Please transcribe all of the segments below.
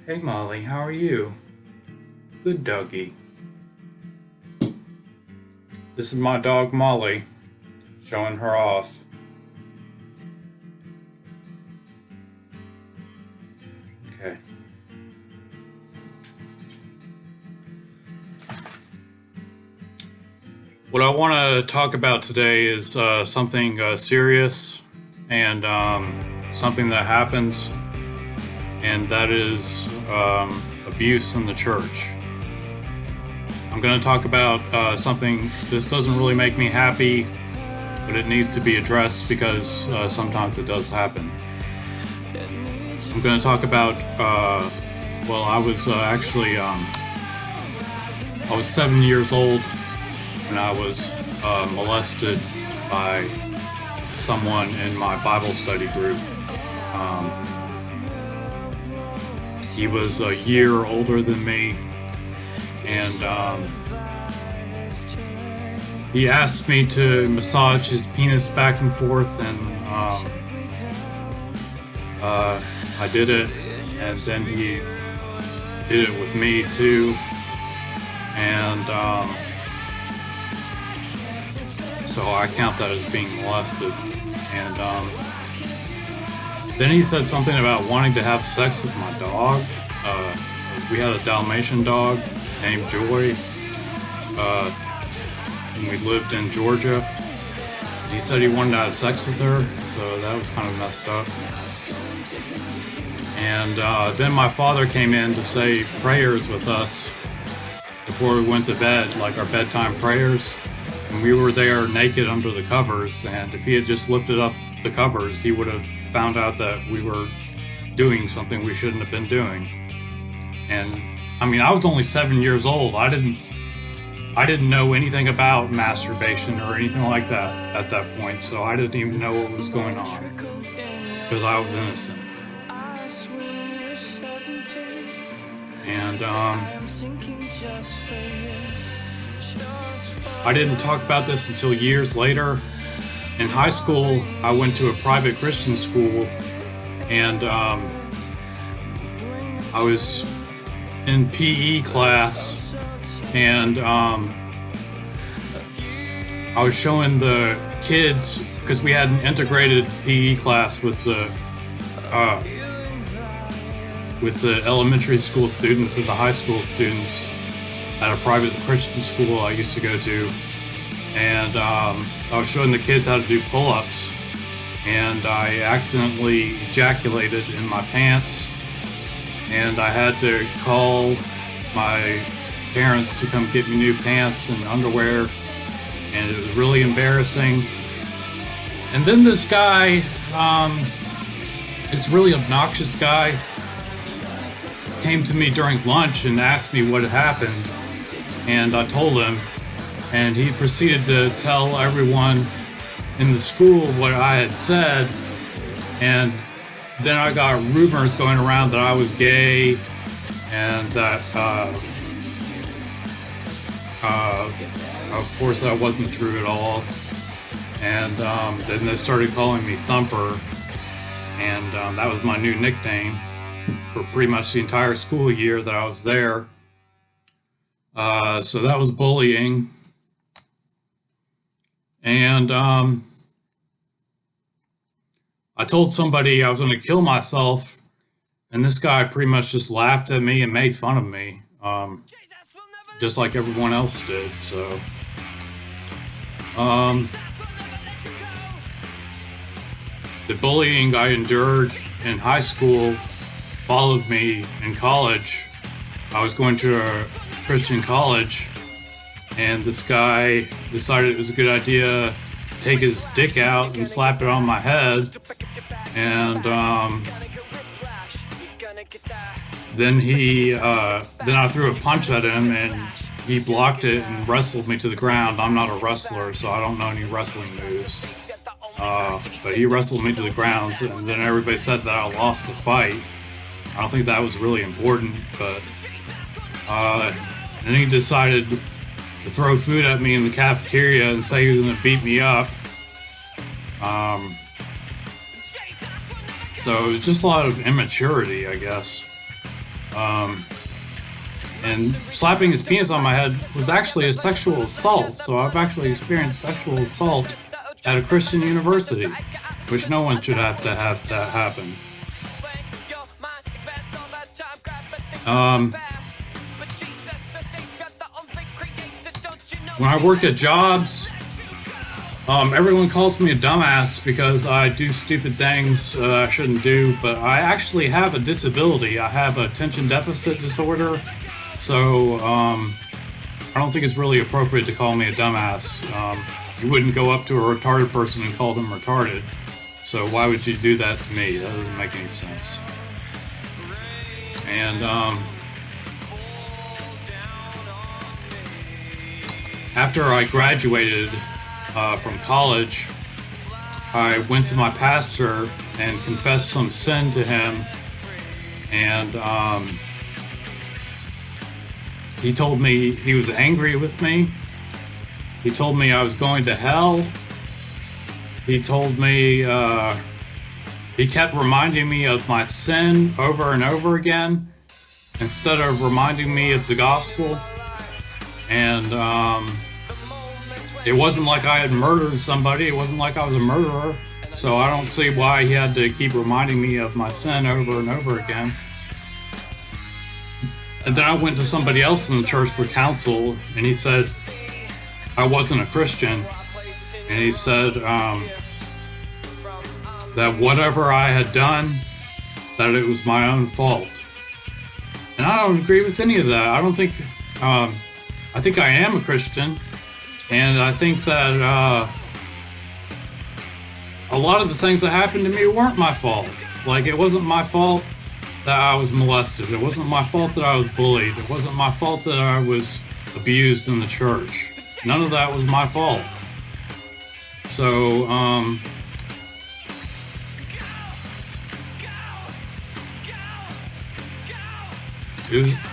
Hey Molly, how are you? Good doggy. This is my dog Molly, showing her off. Okay. What I want to talk about today is something serious and something that happens, and that is abuse in the church. I'm going to talk about something. This doesn't really make me happy, but it needs to be addressed because sometimes it does happen. I'm going to talk about, I was I was 7 years old when I was molested by someone in my Bible study group. He was a year older than me, and he asked me to massage his penis back and forth, and I did it, and then he did it with me too, and so I count that as being molested. And then he said something about wanting to have sex with my dog. We had a Dalmatian dog named Joy, and we lived in Georgia. And he said he wanted to have sex with her, so that was kind of messed up. And then my father came in to say prayers with us before we went to bed, like our bedtime prayers. And we were there naked under the covers, and if he had just lifted up the covers, he would have found out that we were doing something we shouldn't have been doing. And I mean, I was only 7 years old. I didn't know anything about masturbation or anything like that at that point, so I didn't even know what was going on because I was innocent. And I didn't talk about this until years later. In high school, I went to a private Christian school, and I was in PE class, and I was showing the kids, because we had an integrated PE class with the elementary school students and the high school students at a private Christian school I used to go to. And I was showing the kids how to do pull-ups, and I accidentally ejaculated in my pants, and I had to call my parents to come get me new pants and underwear, and it was really embarrassing. And then this guy, this really obnoxious guy, came to me during lunch and asked me what had happened, and I told him, and he proceeded to tell everyone in the school what I had said. And then I got rumors going around that I was gay, and that of course that wasn't true at all. And then they started calling me Thumper, and that was my new nickname for pretty much the entire school year that I was there. So that was bullying. And I told somebody I was going to kill myself, and this guy pretty much just laughed at me and made fun of me, just like everyone else did. So the bullying I endured in high school followed me in college. I was going to a Christian college, and this guy decided it was a good idea to take his dick out and slap it on my head. And then I threw a punch at him, and he blocked it and wrestled me to the ground. I'm not a wrestler, so I don't know any wrestling moves. But he wrestled me to the ground, and then everybody said that I lost the fight. I don't think that was really important, but then he decided to throw food at me in the cafeteria and say he was going to beat me up. So it was just a lot of immaturity, I guess. And slapping his penis on my head was actually a sexual assault. So I've actually experienced sexual assault at a Christian university, which no one should have that happen. When I work at jobs, everyone calls me a dumbass because I do stupid things I shouldn't do, but I actually have a disability. I have attention deficit disorder, so I don't think it's really appropriate to call me a dumbass. You wouldn't go up to a retarded person and call them retarded, so why would you do that to me? That doesn't make any sense. And after I graduated from college, I went to my pastor and confessed some sin to him, and he told me he was angry with me. He told me I was going to hell. He told me, he kept reminding me of my sin over and over again instead of reminding me of the gospel. And it wasn't like I had murdered somebody. It wasn't like I was a murderer. So I don't see why he had to keep reminding me of my sin over and over again. And then I went to somebody else in the church for counsel, and he said I wasn't a Christian. And he said that whatever I had done, that it was my own fault. And I don't agree with any of that. I don't think, I think I am a Christian. And I think that a lot of the things that happened to me weren't my fault. Like, it wasn't my fault that I was molested. It wasn't my fault that I was bullied. It wasn't my fault that I was abused in the church. None of that was my fault. So,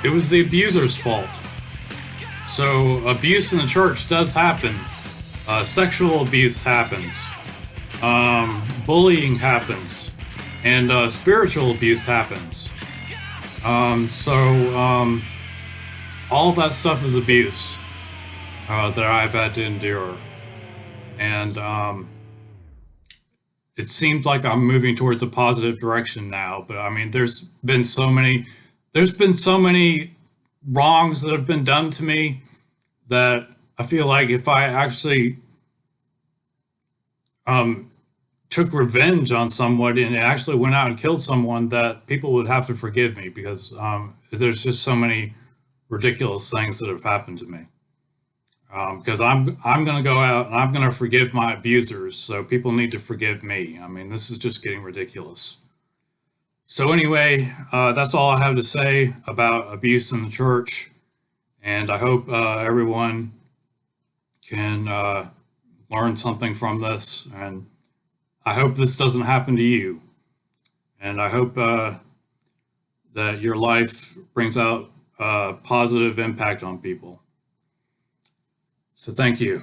it was the abuser's fault. So abuse in the church does happen. Sexual abuse happens. Bullying happens. And spiritual abuse happens. All that stuff is abuse that I've had to endure. And it seems like I'm moving towards a positive direction now. But I mean, there's been so many wrongs that have been done to me that I feel like if I actually took revenge on somebody and actually went out and killed someone, that people would have to forgive me, because there's just so many ridiculous things that have happened to me. Because I'm going to go out and I'm going to forgive my abusers, so people need to forgive me. I mean, this is just getting ridiculous. So anyway, that's all I have to say about abuse in the church. And I hope everyone can learn something from this. And I hope this doesn't happen to you. And I hope that your life brings out a positive impact on people. So thank you.